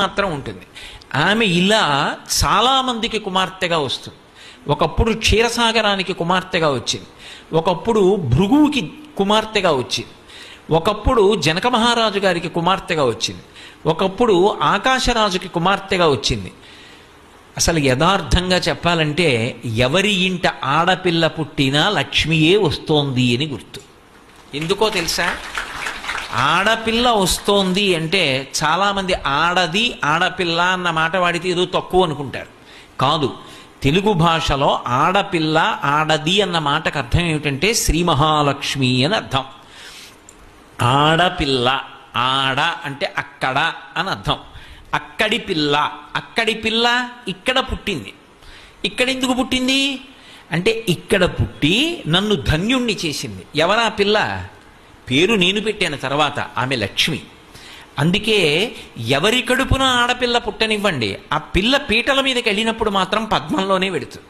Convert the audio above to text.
మాత్రం ఉంటుంది. ఆమె ఇలా చాలామందికి కుమార్తెగా వస్తుంది. ఒకప్పుడు క్షీరసాగరానికి కుమార్తెగా వచ్చింది, ఒకప్పుడు భృగువుకి కుమార్తెగా వచ్చింది, ఒకప్పుడు జనక మహారాజు గారికి కుమార్తెగా వచ్చింది, ఒకప్పుడు ఆకాశరాజుకి కుమార్తెగా వచ్చింది. అసలు యథార్థంగా చెప్పాలంటే ఎవరి ఇంట ఆడపిల్ల పుట్టినా లక్ష్మియే వస్తోంది అని గుర్తు. ఎందుకో తెలుసా? ఆడపిల్ల వస్తోంది అంటే చాలామంది ఆడది ఆడపిల్ల అన్న మాట వాడితే ఏదో తక్కువ అనుకుంటారు. కాదు, తెలుగు భాషలో ఆడపిల్ల ఆడది అన్న మాటకు అర్థం ఏమిటంటే శ్రీ మహాలక్ష్మి అని అర్థం. ఆడపిల్ల, ఆడ అంటే అక్కడ అని అర్థం. అక్కడి పిల్ల, అక్కడి పిల్ల ఇక్కడ పుట్టింది. ఇక్కడ ఎందుకు పుట్టింది అంటే ఇక్కడ పుట్టి నన్ను ధన్యుణ్ణి చేసింది. ఎవరా పిల్ల? పేరు నేను పెట్టాను తర్వాత, ఆమె లక్ష్మి. అందుకే ఎవరి కడుపున ఆడపిల్ల పుట్టనివ్వండి, ఆ పిల్ల పీటల మీదకి వెళ్ళినప్పుడు మాత్రం పద్మంలోనే వెడుతుంది.